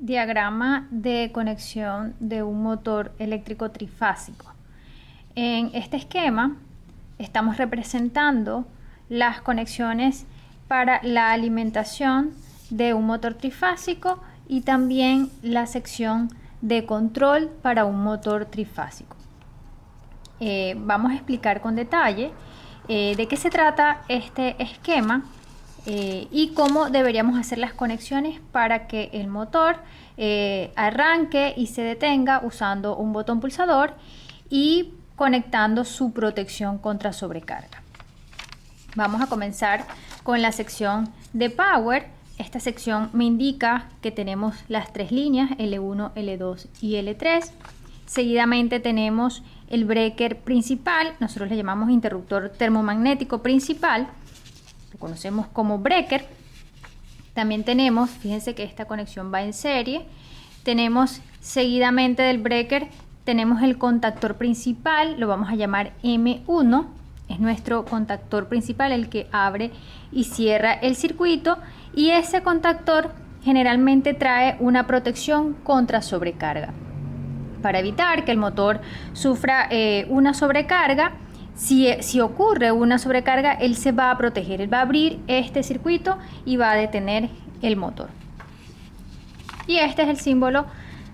Diagrama de conexión de un motor eléctrico trifásico. En este esquema estamos representando las conexiones para la alimentación de un motor trifásico y también la sección de control para un motor trifásico. Vamos a explicar con detalle de qué se trata este esquema y cómo deberíamos hacer las conexiones para que el motor arranque y se detenga usando un botón pulsador y conectando su protección contra sobrecarga. Vamos a comenzar con la sección de Power. Esta sección me indica que tenemos las tres líneas L1, L2 y L3. Seguidamente tenemos el breaker principal, nosotros le llamamos interruptor termomagnético principal, lo conocemos como breaker. También tenemos, fíjense que esta conexión va en serie, tenemos seguidamente del breaker, tenemos el contactor principal, lo vamos a llamar M1, es nuestro contactor principal, el que abre y cierra el circuito, y ese contactor generalmente trae una protección contra sobrecarga. Para evitar que el motor sufra una sobrecarga, si ocurre una sobrecarga, él se va a proteger, él va a abrir este circuito y va a detener el motor. Y este es el símbolo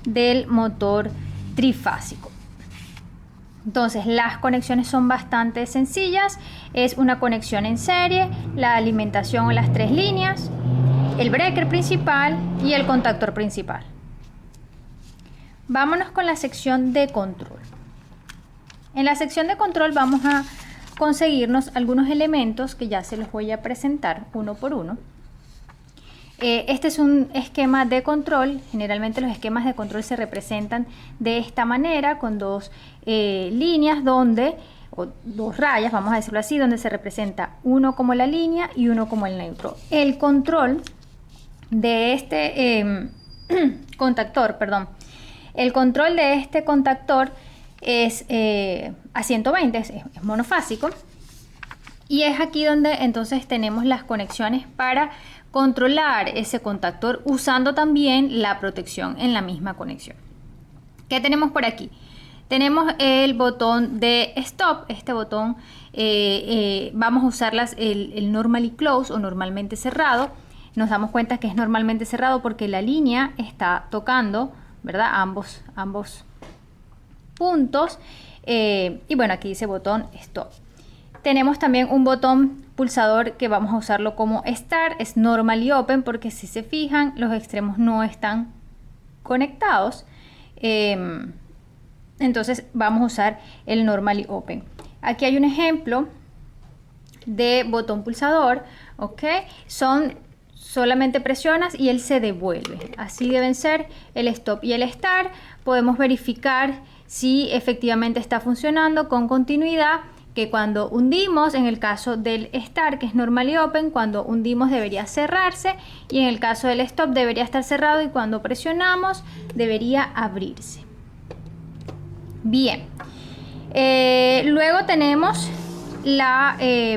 del motor trifásico. Entonces las conexiones son bastante sencillas, es una conexión en serie, la alimentación en las tres líneas, el breaker principal y el contactor principal. Vámonos con la sección de control. En la sección de control vamos a conseguirnos algunos elementos que ya se los voy a presentar uno por uno. Este es un esquema de control. Generalmente los esquemas de control se representan de esta manera, con dos líneas o dos rayas, vamos a decirlo así, donde se representa uno como la línea y uno como el neutro. El control de este contactor, el control de este contactor es a 120, es monofásico, y es aquí donde entonces tenemos las conexiones para controlar ese contactor usando también la protección en la misma conexión. ¿Qué tenemos por aquí? Tenemos el botón de stop. Este botón vamos a usar el normally close o normalmente cerrado. Nos damos cuenta que es normalmente cerrado porque la línea está tocando, ¿verdad? Ambos puntos. Y bueno, aquí dice botón stop. Tenemos también un botón pulsador que vamos a usarlo como start, es normally open, porque si se fijan los extremos no están conectados. Entonces vamos a usar el normally open. Aquí hay un ejemplo de botón pulsador, ¿ok? Solamente presionas y él se devuelve. Así deben ser el stop y el start. Podemos verificar si efectivamente está funcionando con continuidad, que cuando hundimos, en el caso del start, que es normally open, cuando hundimos debería cerrarse, y en el caso del stop debería estar cerrado, y cuando presionamos debería abrirse. Bien, luego tenemos la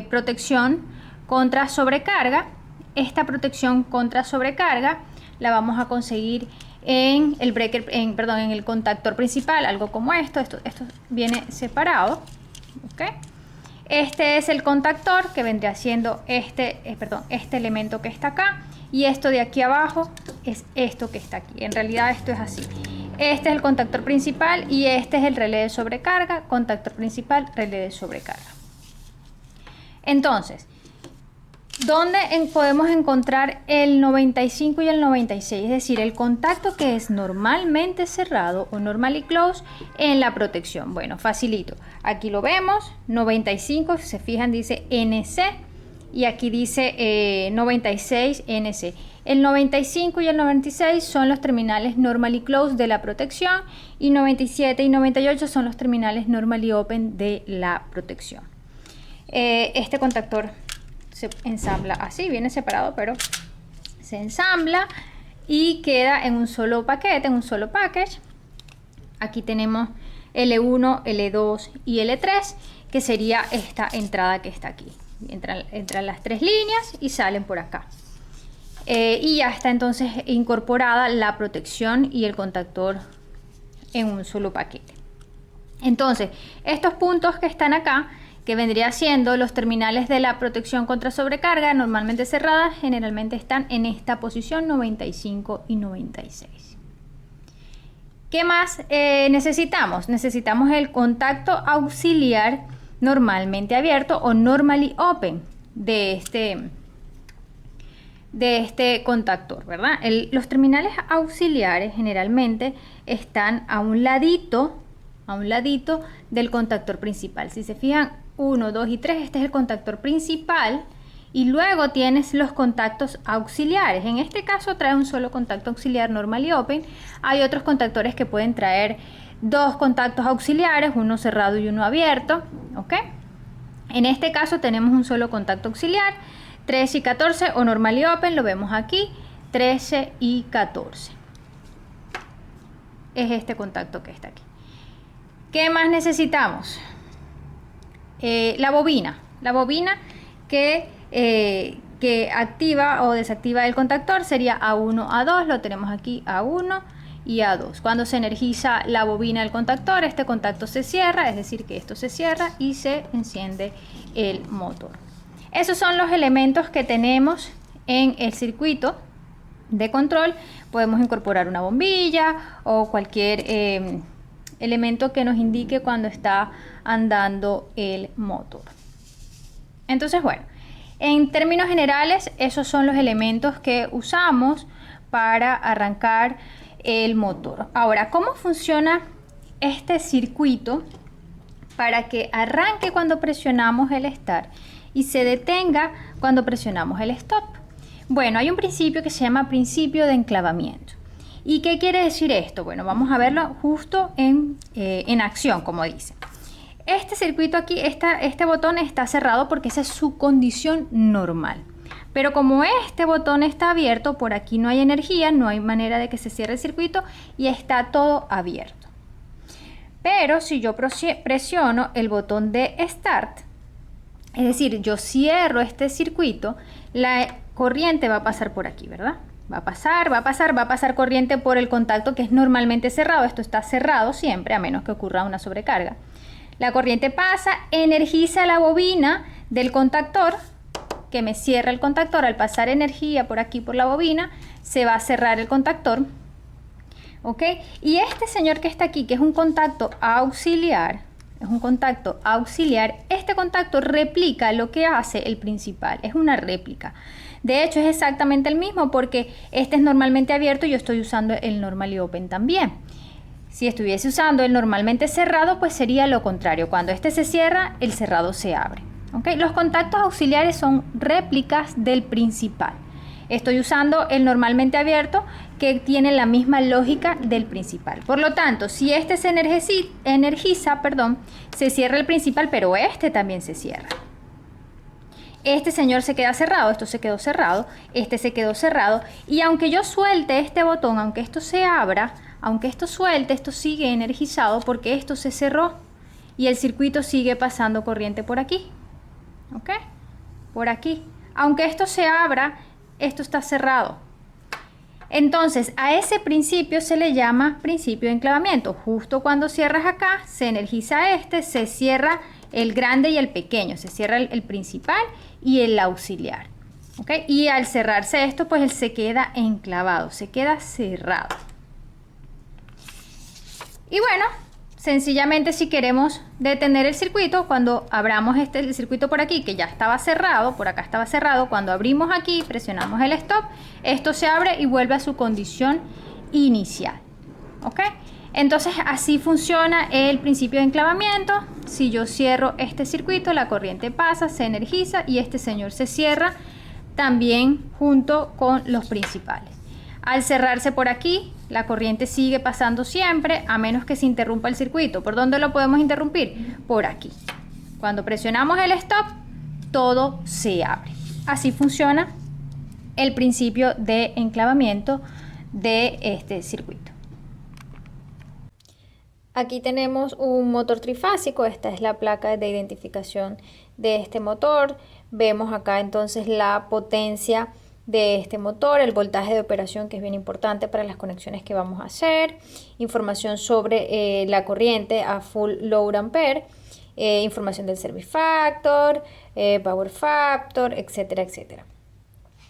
protección contra sobrecarga. Esta protección contra sobrecarga la vamos a conseguir en el breaker, en el contactor principal, algo como esto viene separado, ¿okay? Este es el contactor que vendría siendo este elemento que está acá, y esto de aquí abajo es esto que está aquí. En realidad esto es así. Este es el contactor principal y este es el relé de sobrecarga, contactor principal, relé de sobrecarga. Entonces, ¿dónde podemos encontrar el 95 y el 96? Es decir, el contacto que es normalmente cerrado o normally close en la protección. Bueno, facilito. Aquí lo vemos, 95, si se fijan dice NC, y aquí dice 96 NC. El 95 y el 96 son los terminales normally close de la protección, y 97 y 98 son los terminales normally open de la protección. Este contactor se ensambla así, viene separado, pero se ensambla y queda en un solo paquete, en un solo package. Aquí tenemos L1, L2 y L3, que sería esta entrada que está aquí. Entran las tres líneas y salen por acá. y ya está entonces incorporada la protección y el contactor en un solo paquete. Entonces, estos puntos que están acá, que vendría siendo los terminales de la protección contra sobrecarga, normalmente cerradas, generalmente están en esta posición 95 y 96. ¿Qué más necesitamos? Necesitamos el contacto auxiliar normalmente abierto o normally open de este contactor, ¿verdad? Los terminales auxiliares generalmente están a un ladito del contactor principal. Si se fijan, 1, 2 y 3, este es el contactor principal, y luego tienes los contactos auxiliares. En este caso trae un solo contacto auxiliar normally open. Hay otros contactores que pueden traer dos contactos auxiliares, uno cerrado y uno abierto, ¿ok? En este caso tenemos un solo contacto auxiliar, 13 y 14 o normally open, lo vemos aquí, 13 y 14. Es este contacto que está aquí. ¿Qué más necesitamos? La bobina que activa o desactiva el contactor sería A1, A2, lo tenemos aquí A1 y A2. Cuando se energiza la bobina del contactor, este contacto se cierra, es decir que esto se cierra y se enciende el motor. Esos son los elementos que tenemos en el circuito de control. Podemos incorporar una bombilla o cualquier elemento que nos indique cuando está andando el motor. Entonces, bueno, en términos generales, esos son los elementos que usamos para arrancar el motor. Ahora, ¿cómo funciona este circuito para que arranque cuando presionamos el start y se detenga cuando presionamos el stop? Bueno, hay un principio que se llama principio de enclavamiento. ¿Y qué quiere decir esto? Bueno, vamos a verlo justo en acción, como dice. Este circuito aquí, este botón está cerrado porque esa es su condición normal. Pero como este botón está abierto, por aquí no hay energía, no hay manera de que se cierre el circuito y está todo abierto. Pero si yo presiono el botón de Start, es decir, yo cierro este circuito, la corriente va a pasar por aquí, ¿verdad? Va a pasar corriente por el contacto que es normalmente cerrado. Esto está cerrado siempre, a menos que ocurra una sobrecarga. La corriente pasa, energiza la bobina del contactor, que me cierra el contactor. Al pasar energía por aquí por la bobina, se va a cerrar el contactor. ¿Ok? Y este señor que está aquí, que es un contacto auxiliar, este contacto replica lo que hace el principal, es una réplica. De hecho, es exactamente el mismo porque este es normalmente abierto y yo estoy usando el normally open también. Si estuviese usando el normalmente cerrado, pues sería lo contrario. Cuando este se cierra, el cerrado se abre. ¿Okay? Los contactos auxiliares son réplicas del principal. Estoy usando el normalmente abierto que tiene la misma lógica del principal. Por lo tanto, si este se energiza, se cierra el principal, pero este también se cierra. Este señor se queda cerrado, esto se quedó cerrado, este se quedó cerrado. Y aunque yo suelte este botón, aunque esto se abra, aunque esto suelte, esto sigue energizado porque esto se cerró y el circuito sigue pasando corriente por aquí. ¿Ok? Por aquí. Aunque esto se abra, esto está cerrado. Entonces, a ese principio se le llama principio de enclavamiento. Justo cuando cierras acá, se energiza este, se cierra el grande y el pequeño. Se cierra el principal y el auxiliar. ¿Ok? Y al cerrarse esto, pues él se queda enclavado, se queda cerrado. Y bueno, sencillamente si queremos detener el circuito, cuando abramos el circuito por aquí, que ya estaba cerrado, por acá estaba cerrado, cuando abrimos aquí, presionamos el stop, esto se abre y vuelve a su condición inicial. ¿Ok? Entonces así funciona el principio de enclavamiento. Si yo cierro este circuito, la corriente pasa, se energiza y este señor se cierra también junto con los principales. Al cerrarse por aquí, la corriente sigue pasando siempre, a menos que se interrumpa el circuito. ¿Por dónde lo podemos interrumpir? Por aquí. Cuando presionamos el stop, todo se abre. Así funciona el principio de enclavamiento de este circuito. Aquí tenemos un motor trifásico. Esta es la placa de identificación de este motor. Vemos acá entonces la potencia de este motor, el voltaje de operación, que es bien importante para las conexiones que vamos a hacer, información sobre la corriente a full load ampere, información del service factor, power factor, etcétera, etcétera.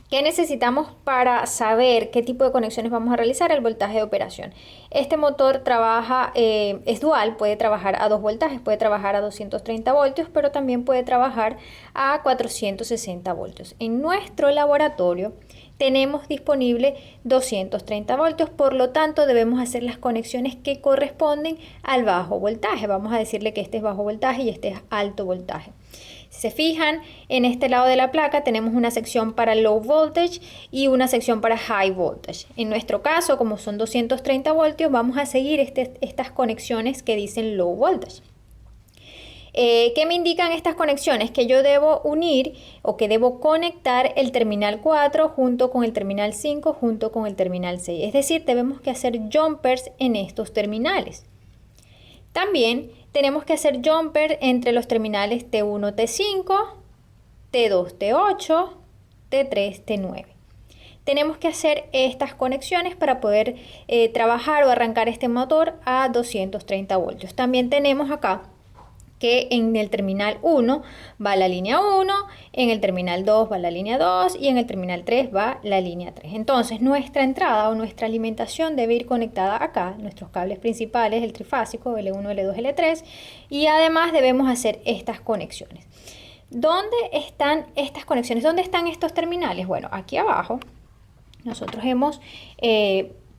¿Qué necesitamos para saber qué tipo de conexiones vamos a realizar? El voltaje de operación. Este motor trabaja, es dual, puede trabajar a 2 voltajes, puede trabajar a 230 voltios, pero también puede trabajar a 460 voltios. En nuestro laboratorio tenemos disponible 230 voltios, por lo tanto debemos hacer las conexiones que corresponden al bajo voltaje. Vamos a decirle que este es bajo voltaje y este es alto voltaje. Si se fijan, en este lado de la placa tenemos una sección para low voltage y una sección para high voltage. En nuestro caso, como son 230 voltios, vamos a seguir estas conexiones que dicen low voltage. ¿Qué me indican estas conexiones? Que yo debo unir o que debo conectar el terminal 4 junto con el terminal 5 junto con el terminal 6. Es decir, tenemos que hacer jumpers en estos terminales. También tenemos que hacer jumper entre los terminales T1, T5, T2, T8, T3, T9. Tenemos que hacer estas conexiones para poder trabajar o arrancar este motor a 230 voltios. También tenemos acá que en el terminal 1 va la línea 1, en el terminal 2 va la línea 2 y en el terminal 3 va la línea 3. Entonces nuestra entrada o nuestra alimentación debe ir conectada acá, nuestros cables principales, el trifásico, L1, L2, L3, y además debemos hacer estas conexiones. ¿Dónde están estas conexiones? ¿Dónde están estos terminales? Bueno, aquí abajo nosotros hemos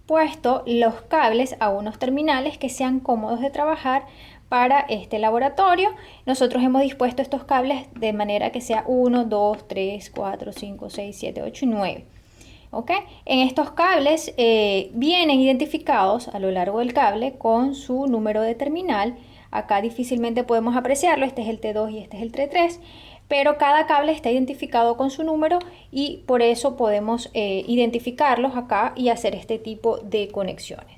puesto los cables a unos terminales que sean cómodos de trabajar para este laboratorio. Nosotros hemos dispuesto estos cables de manera que sea 1, 2, 3, 4, 5, 6, 7, 8 y 9. ¿Okay? En estos cables vienen identificados a lo largo del cable con su número de terminal. Acá difícilmente podemos apreciarlo, este es el T2 y este es el T3, pero cada cable está identificado con su número y por eso podemos identificarlos acá y hacer este tipo de conexiones.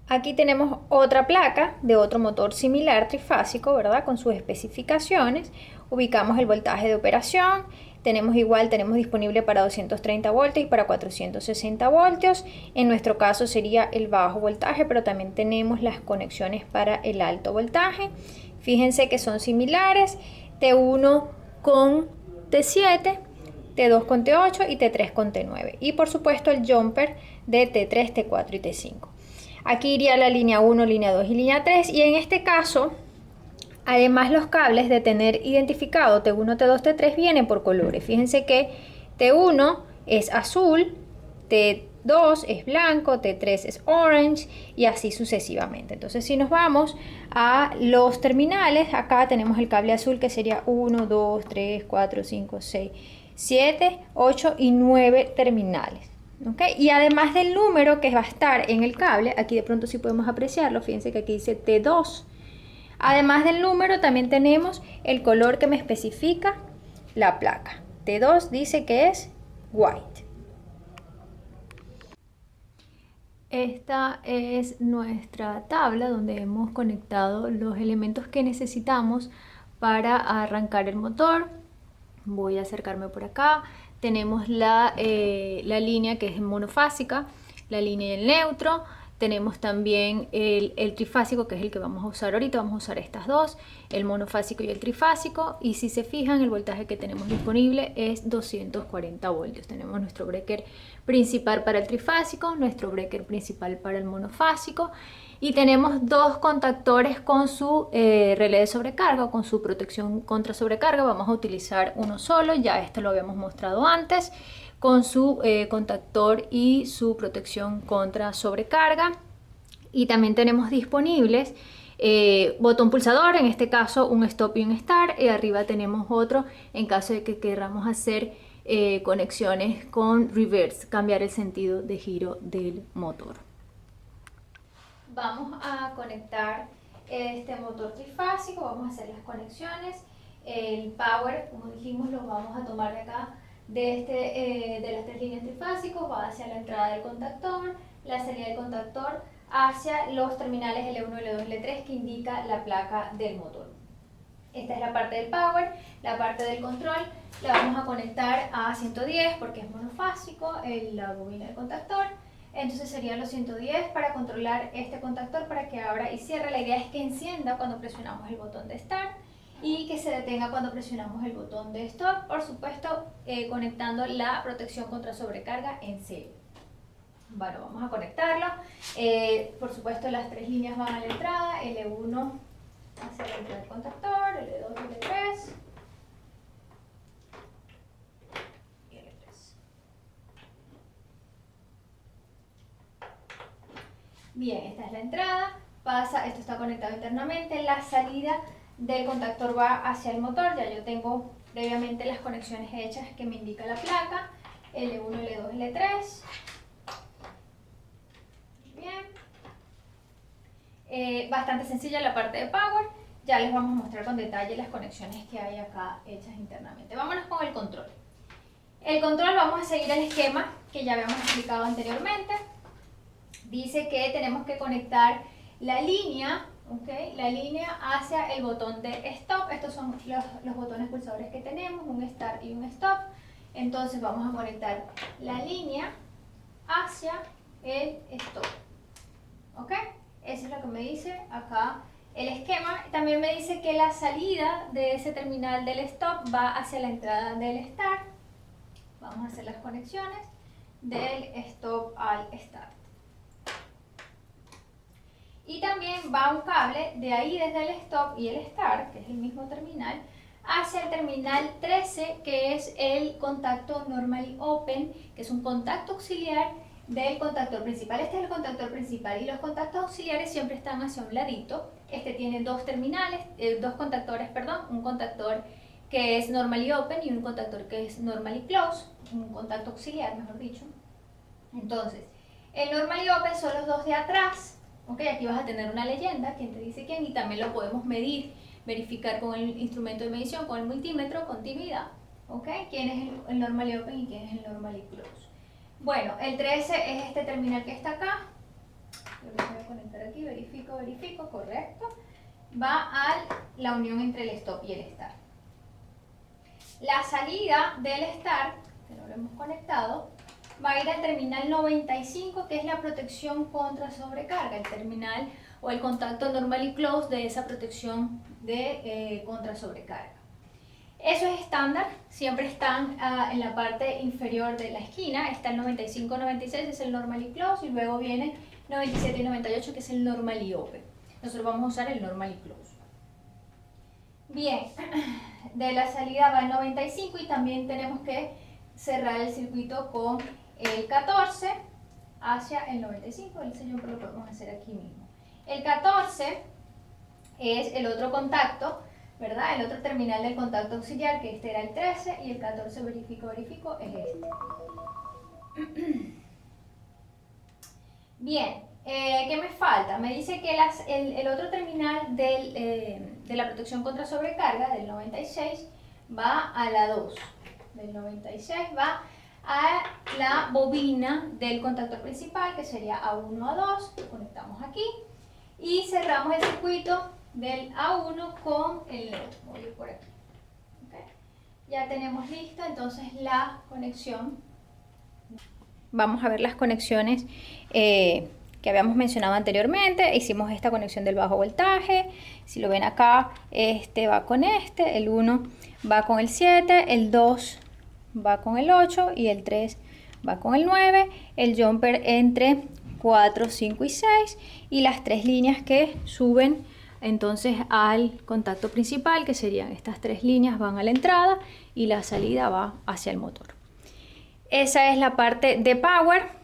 Aquí tenemos otra placa de otro motor similar trifásico, ¿verdad? Con sus especificaciones. Ubicamos el voltaje de operación. Tenemos disponible para 230 voltios y para 460 voltios. En nuestro caso sería el bajo voltaje, pero también tenemos las conexiones para el alto voltaje. Fíjense que son similares. T1 con T7, T2 con T8 y T3 con T9. Y por supuesto el jumper de T3, T4 y T5. Aquí iría la línea 1, línea 2 y línea 3. Y en este caso, además los cables de tener identificado T1, T2, T3 vienen por colores. Fíjense que T1 es azul, T2 es blanco, T3 es orange y así sucesivamente. Entonces si nos vamos a los terminales, acá tenemos el cable azul que sería 1, 2, 3, 4, 5, 6, 7, 8 y 9 terminales. ¿Okay? Y además del número que va a estar en el cable, aquí de pronto sí podemos apreciarlo, fíjense que aquí dice T2. Además del número también tenemos el color que me especifica la placa. T2 dice que es white. Esta es nuestra tabla donde hemos conectado los elementos que necesitamos para arrancar el motor. Voy a acercarme por acá. Tenemos la línea que es monofásica, la línea y el neutro. Tenemos también el trifásico, que es el que vamos a usar ahorita. Vamos a usar estas dos, el monofásico y el trifásico. Y si se fijan, el voltaje que tenemos disponible es 240 voltios. Tenemos nuestro breaker principal para el trifásico, nuestro breaker principal para el monofásico. Y tenemos dos contactores con su relé de sobrecarga o con su protección contra sobrecarga. Vamos a utilizar uno solo, ya esto lo habíamos mostrado antes, con su contactor y su protección contra sobrecarga. Y también tenemos disponibles botón pulsador, en este caso un stop y un start, y arriba tenemos otro en caso de que queramos hacer conexiones con reverse, cambiar el sentido de giro del motor. Vamos a conectar este motor trifásico, vamos a hacer las conexiones. El power, como dijimos, lo vamos a tomar de acá, de las tres líneas trifásicos, va hacia la entrada del contactor, la salida del contactor hacia los terminales L1, L2, L3 que indica la placa del motor. Esta es la parte del power. La parte del control la vamos a conectar a 110 porque es monofásico, la bobina del contactor. Entonces serían los 110 para controlar este contactor para que abra y cierre. La idea es que encienda cuando presionamos el botón de Start y que se detenga cuando presionamos el botón de Stop, por supuesto conectando la protección contra sobrecarga en serie. Bueno, vamos a conectarlo. Por supuesto las tres líneas van a la entrada, L1 hacia la entrada del contactor, L2 y L3. Bien, esta es la entrada, esto está conectado internamente, la salida del contactor va hacia el motor, ya yo tengo previamente las conexiones hechas que me indica la placa, L1, L2, L3. Bien. Bastante sencilla la parte de power, ya les vamos a mostrar con detalle las conexiones que hay acá hechas internamente. Vámonos con el control. El control vamos a seguir el esquema que ya habíamos explicado anteriormente. Dice que tenemos que conectar la línea, la línea hacia el botón de stop. Estos son los botones pulsadores que tenemos, un start y un stop. Entonces vamos a conectar la línea hacia el stop. ¿Ok? Eso es lo que me dice acá el esquema. También me dice que la salida de ese terminal del stop va hacia la entrada del start. Vamos a hacer las conexiones del stop al start. Y también va un cable de ahí desde el stop y el start, que es el mismo terminal, hacia el terminal 13, que es el contacto normally open, que es un contacto auxiliar del contactor principal. Este es el contactor principal y los contactos auxiliares siempre están hacia un ladito. Este tiene dos contactores, un contactor que es normally open y un contactor que es normally close, un contacto auxiliar, mejor dicho. Entonces, el normally open son los dos de atrás. Aquí vas a tener una leyenda, quién te dice quién, y también lo podemos medir, verificar con el instrumento de medición, con el multímetro, continuidad. ¿Quién es el normally open y quién es el normally close? Bueno, el 13 es este terminal que está acá. Yo lo voy a conectar aquí, verifico, correcto. Va a la unión entre el stop y el start. La salida del start, que no lo hemos conectado, va a ir al terminal 95, que es la protección contra sobrecarga, el terminal o el contacto normally close de esa protección de contra sobrecarga. Eso es estándar, siempre están en la parte inferior de la esquina, está el 95-96, es el normally close, y luego viene 97 y 98, que es el normally open. Nosotros vamos a usar el normally close. Bien, de la salida va el 95 y también tenemos que cerrar el circuito con el 14 hacia el 95, el siempre lo podemos hacer aquí mismo. El 14 es el otro contacto, ¿verdad? El otro terminal del contacto auxiliar, que este era el 13, y el 14, verifico, es este. Bien, ¿qué me falta? Me dice que el otro terminal de la protección contra sobrecarga, del 96, va a la 2. Del 96 va a la bobina del contactor principal, que sería A1, A2, lo conectamos aquí y cerramos el circuito del A1 con el neutro. Voy a ir por aquí. Ya tenemos listo entonces la conexión. Vamos a ver las conexiones que habíamos mencionado anteriormente. Hicimos esta conexión del bajo voltaje. Si lo ven acá, este va con este, el 1 va con el 7, el 2 va con el 8 y el 3 va con el 9, el jumper entre 4, 5 y 6 y las tres líneas que suben entonces al contacto principal, que serían estas tres líneas, van a la entrada y la salida va hacia el motor. Esa es la parte de power.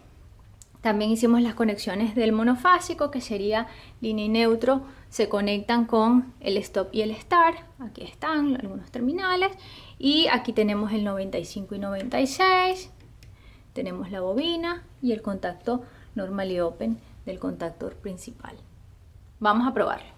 También hicimos las conexiones del monofásico, que sería línea y neutro, se conectan con el stop y el start. Aquí están algunos terminales. Y aquí tenemos el 95 y 96. Tenemos la bobina y el contacto normally open del contactor principal. Vamos a probarlo.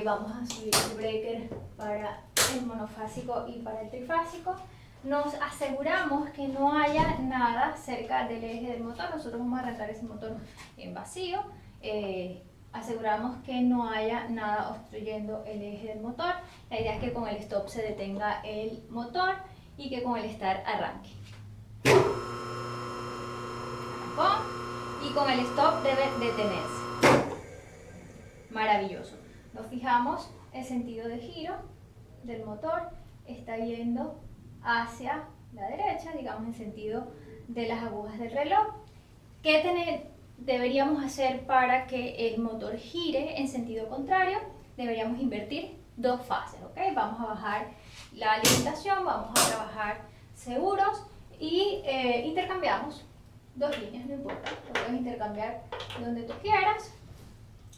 Vamos a subir el breaker para el monofásico y para el trifásico. Nos aseguramos que no haya nada cerca del eje del motor. Nosotros vamos a arrancar ese motor en vacío. aseguramos que no haya nada obstruyendo el eje del motor. La idea es que con el stop se detenga el motor y que con el start arranque. Arrancó y con el stop debe detenerse. Maravilloso. Nos fijamos, el sentido de giro del motor está yendo hacia la derecha, digamos en sentido de las agujas del reloj. ¿Qué deberíamos hacer para que el motor gire en sentido contrario? Deberíamos invertir dos fases, ¿ok? Vamos a bajar la alimentación, vamos a trabajar seguros y intercambiamos dos líneas, no importa, lo puedes intercambiar donde tú quieras.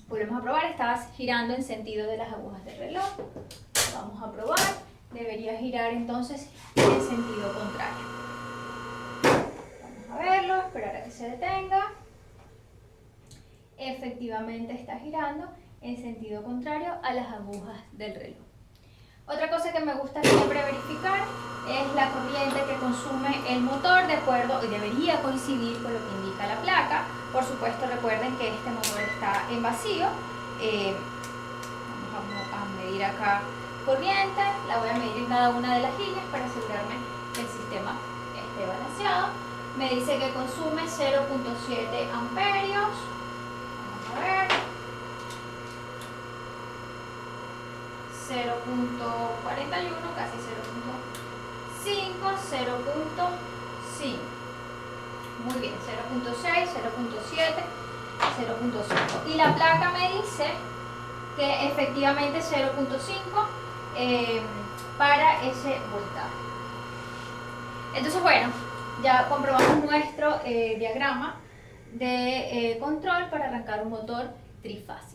Volvemos a probar, estabas girando en sentido de las agujas del reloj. Vamos a probar, debería girar entonces en sentido contrario. Vamos a verlo, esperar a que se detenga. Efectivamente está girando en sentido contrario a las agujas del reloj. Otra cosa que me gusta siempre verificar es la corriente que consume el motor, de acuerdo, y debería coincidir con lo que indica la placa. Por supuesto, recuerden que este motor está en vacío. Vamos a medir acá corriente, la voy a medir en cada una de las líneas para asegurarme que el sistema esté balanceado. Me dice que consume 0.7 amperios. Vamos a ver. 0.41, casi 0.5, 0.5. Muy bien, 0.6, 0.7, 0.5. Y la placa me dice que efectivamente 0.5 para ese voltaje. Entonces, bueno, ya comprobamos nuestro diagrama de control para arrancar un motor trifásico.